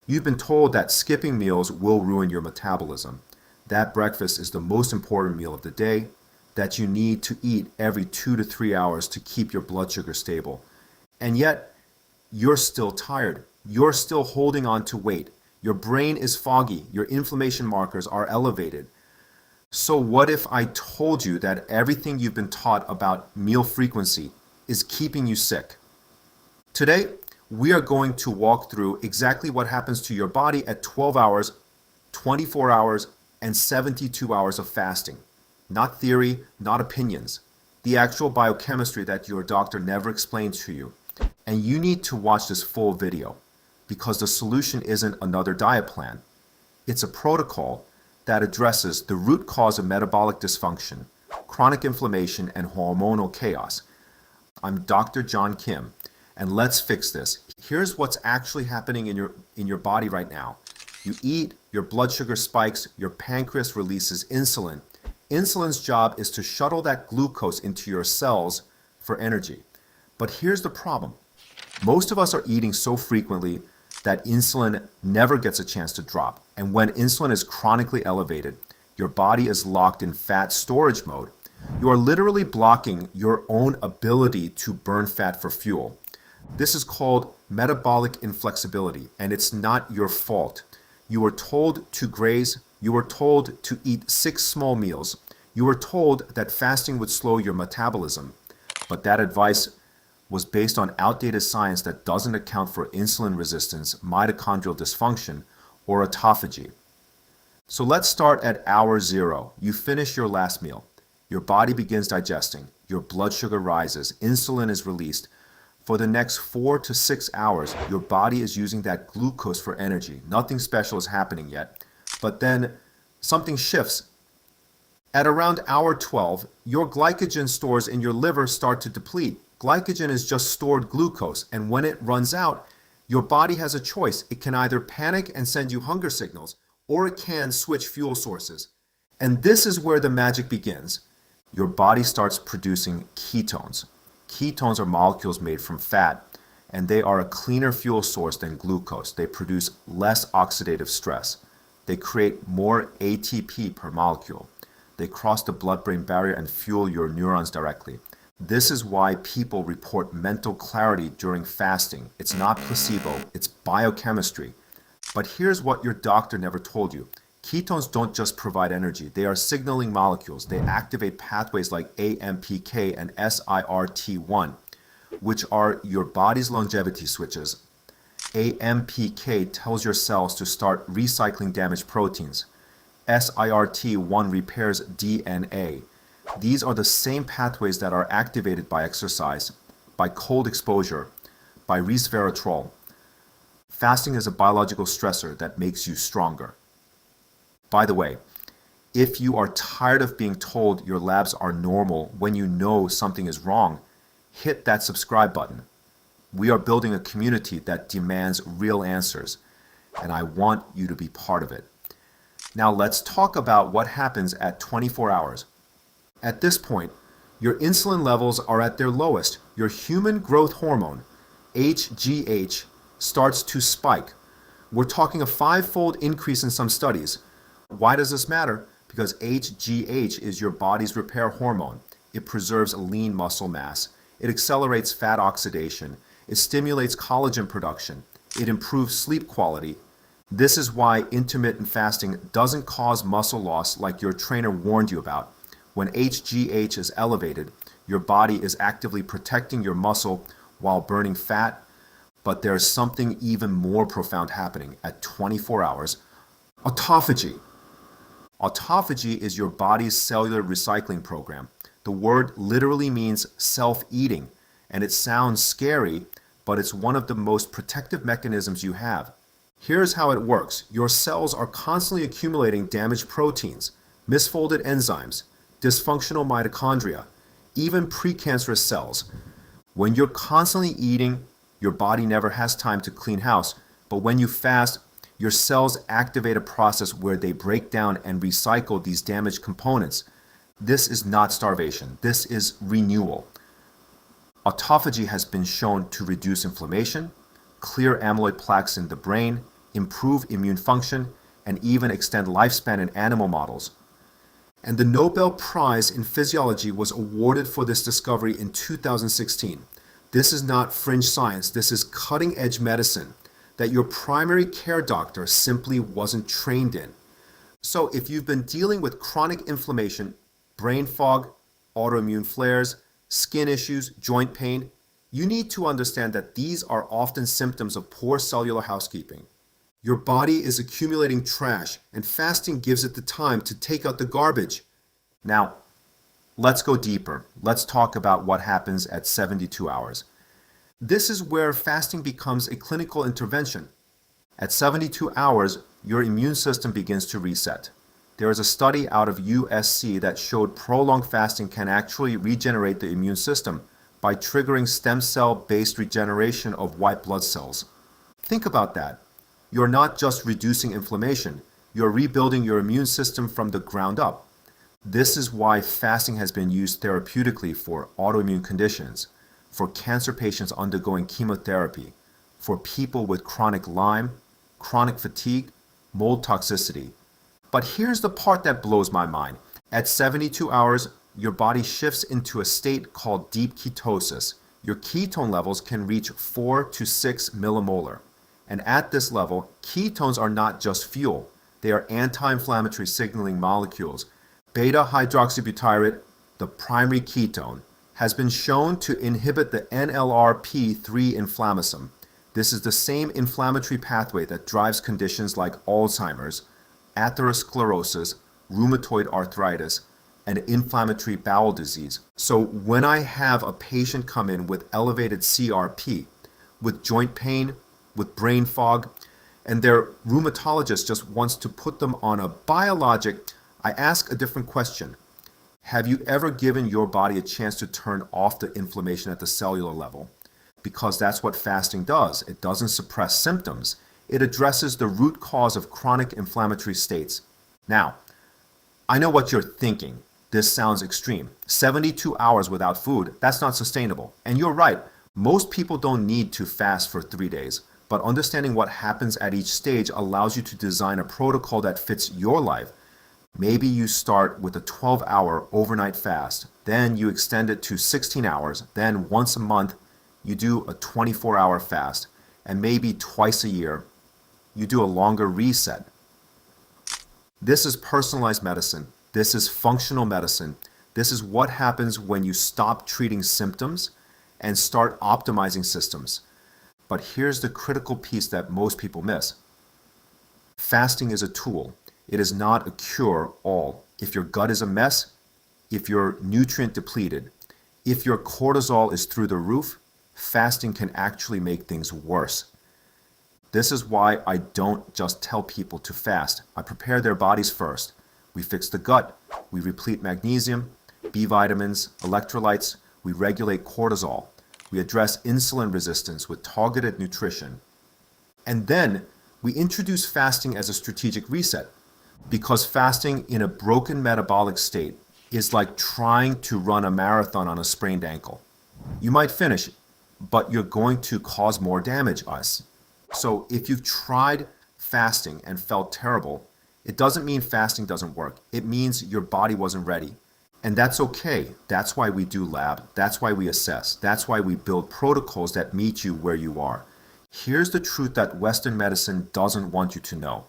You've been told that skipping meals will ruin your metabolism, that breakfast is the most important meal of the day, that you need to eat every 2 to 3 hours to keep your blood sugar stable. And yet, you're still tired. You're still holding on to weight. Your brain is foggy. Your inflammation markers are elevated. So what if I told you that everything you've been taught about meal frequency is keeping you sick? Today, we are going to walk through exactly what happens to your body at 12 hours, 24 hours, and 72 hours of fasting. Not theory, not opinions. The actual biochemistry that your doctor never explained to you. And you need to watch this full video because the solution isn't another diet plan. It's a protocol that addresses the root cause of metabolic dysfunction, chronic inflammation, and hormonal chaos. I'm Dr. John Kim, and let's fix this. Here's what's actually happening in your body right now. You eat, your blood sugar spikes, your pancreas releases insulin. Insulin's job is to shuttle that glucose into your cells for energy. But here's the problem. Most of us are eating so frequently that insulin never gets a chance to drop. And when insulin is chronically elevated, your body is locked in fat storage mode. You are literally blocking your own ability to burn fat for fuel. This is called metabolic inflexibility, and it's not your fault. You were told to graze. You were told to eat 6 small meals. You were told that fasting would slow your metabolism. But that advice was based on outdated science that doesn't account for insulin resistance, mitochondrial dysfunction, or autophagy. So let's start at hour 0. You finish your last meal. Your body begins digesting. Your blood sugar rises. Insulin is released. For the next 4 to 6 hours, your body is using that glucose for energy. Nothing special is happening yet. But then something shifts. At around hour 12, your glycogen stores in your liver start to deplete. Glycogen is just stored glucose, and when it runs out, your body has a choice. It can either panic and send you hunger signals, or it can switch fuel sources. And this is where the magic begins. Your body starts producing ketones. Ketones are molecules made from fat, and they are a cleaner fuel source than glucose. They produce less oxidative stress. They create more ATP per molecule. They cross the blood-brain barrier and fuel your neurons directly. This is why people report mental clarity during fasting. It's not placebo, it's biochemistry. But here's what your doctor never told you. Ketones don't just provide energy, they are signaling molecules. They activate pathways like AMPK and SIRT1, which are your body's longevity switches. AMPK tells your cells to start recycling damaged proteins. SIRT1 repairs DNA. These are the same pathways that are activated by exercise, by cold exposure, by resveratrol. Fasting is a biological stressor that makes you stronger. By the way, if you are tired of being told your labs are normal when you know something is wrong, hit that subscribe button. We are building a community that demands real answers, and I want you to be part of it. Now let's talk about what happens at 24 hours. At this point, your insulin levels are at their lowest. Your human growth hormone, HGH, starts to spike. We're talking a 5-fold increase in some studies. Why does this matter? Because HGH is your body's repair hormone. It preserves lean muscle mass. It accelerates fat oxidation. It stimulates collagen production. It improves sleep quality. This is why intermittent fasting doesn't cause muscle loss like your trainer warned you about. When HGH is elevated, your body is actively protecting your muscle while burning fat, but there's something even more profound happening at 24 hours. Autophagy. Autophagy is your body's cellular recycling program. The word literally means self-eating, and it sounds scary, but it's one of the most protective mechanisms you have. Here's how it works. Your cells are constantly accumulating damaged proteins, misfolded enzymes, dysfunctional mitochondria, even precancerous cells. When you're constantly eating, your body never has time to clean house, but when you fast, your cells activate a process where they break down and recycle these damaged components. This is not starvation. This is renewal. Autophagy has been shown to reduce inflammation, clear amyloid plaques in the brain, improve immune function, and even extend lifespan in animal models. And the Nobel Prize in Physiology was awarded for this discovery in 2016. This is not fringe science, this is cutting-edge medicine that your primary care doctor simply wasn't trained in. So if you've been dealing with chronic inflammation, brain fog, autoimmune flares, skin issues, joint pain, you need to understand that these are often symptoms of poor cellular housekeeping. Your body is accumulating trash, and fasting gives it the time to take out the garbage. Now, let's go deeper. Let's talk about what happens at 72 hours. This is where fasting becomes a clinical intervention. At 72 hours, your immune system begins to reset. There is a study out of USC that showed prolonged fasting can actually regenerate the immune system by triggering stem cell-based regeneration of white blood cells. Think about that. You're not just reducing inflammation, you're rebuilding your immune system from the ground up. This is why fasting has been used therapeutically for autoimmune conditions, for cancer patients undergoing chemotherapy, for people with chronic Lyme, chronic fatigue, mold toxicity. But here's the part that blows my mind. At 72 hours, your body shifts into a state called deep ketosis. Your ketone levels can reach 4 to 6 millimolar. And at this level, ketones are not just fuel. They are anti-inflammatory signaling molecules. Beta-hydroxybutyrate, the primary ketone, has been shown to inhibit the NLRP3 inflammasome. This is the same inflammatory pathway that drives conditions like Alzheimer's, atherosclerosis, rheumatoid arthritis, and inflammatory bowel disease. So when I have a patient come in with elevated CRP, with joint pain, with brain fog, and their rheumatologist just wants to put them on a biologic, I ask a different question. Have you ever given your body a chance to turn off the inflammation at the cellular level? Because that's what fasting does. It doesn't suppress symptoms. It addresses the root cause of chronic inflammatory states. Now, I know what you're thinking. This sounds extreme. 72 hours without food, that's not sustainable. And you're right, most people don't need to fast for 3 days. But understanding what happens at each stage allows you to design a protocol that fits your life. Maybe you start with a 12-hour overnight fast, then you extend it to 16 hours, then once a month you do a 24-hour fast, and maybe twice a year you do a longer reset. This is personalized medicine. This is functional medicine. This is what happens when you stop treating symptoms and start optimizing systems. But here's the critical piece that most people miss. Fasting is a tool. It is not a cure-all. If your gut is a mess, if you're nutrient depleted, if your cortisol is through the roof, fasting can actually make things worse. This is why I don't just tell people to fast. I prepare their bodies first. We fix the gut. We replete magnesium, B vitamins, electrolytes. We regulate cortisol. We address insulin resistance with targeted nutrition. And then we introduce fasting as a strategic reset, because fasting in a broken metabolic state is like trying to run a marathon on a sprained ankle. You might finish, but you're going to cause more damage. So if you've tried fasting and felt terrible, it doesn't mean fasting doesn't work. It means your body wasn't ready. And that's okay. That's why we do lab. That's why we assess. That's why we build protocols that meet you where you are. Here's the truth that Western medicine doesn't want you to know.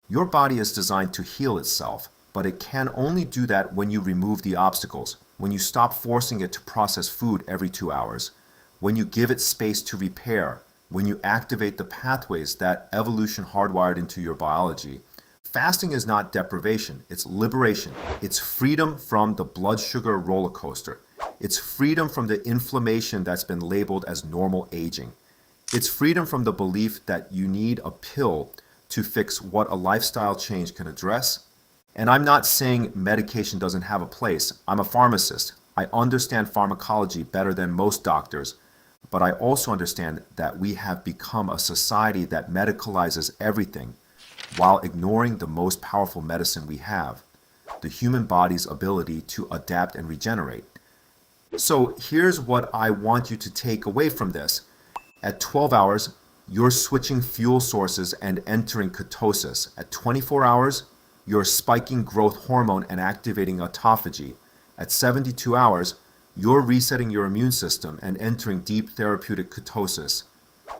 Your body is designed to heal itself, but it can only do that when you remove the obstacles, when you stop forcing it to process food every 2 hours, when you give it space to repair, when you activate the pathways that evolution hardwired into your biology. Fasting is not deprivation, it's liberation. It's freedom from the blood sugar roller coaster. It's freedom from the inflammation that's been labeled as normal aging. It's freedom from the belief that you need a pill to fix what a lifestyle change can address. And I'm not saying medication doesn't have a place. I'm a pharmacist. I understand pharmacology better than most doctors, but I also understand that we have become a society that medicalizes everything, while ignoring the most powerful medicine we have, the human body's ability to adapt and regenerate. So here's what I want you to take away from this. At 12 hours, you're switching fuel sources and entering ketosis. At 24 hours, you're spiking growth hormone and activating autophagy. At 72 hours, you're resetting your immune system and entering deep therapeutic ketosis.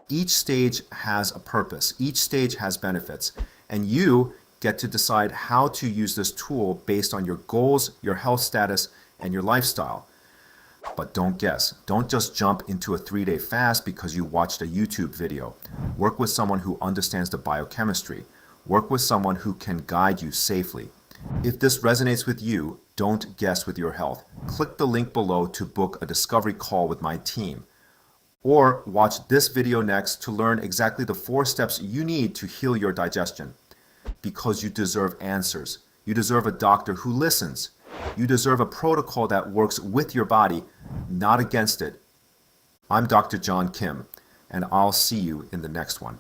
Each stage has a purpose. Each stage has benefits. And you get to decide how to use this tool based on your goals, your health status, and your lifestyle. But don't guess. Don't just jump into a 3-day fast because you watched a YouTube video. Work with someone who understands the biochemistry. Work with someone who can guide you safely. If this resonates with you, don't guess with your health. Click the link below to book a discovery call with my team. Or watch this video next to learn exactly the 4 steps you need to heal your digestion. Because you deserve answers. You deserve a doctor who listens. You deserve a protocol that works with your body, not against it. I'm Dr. John Kim, and I'll see you in the next one.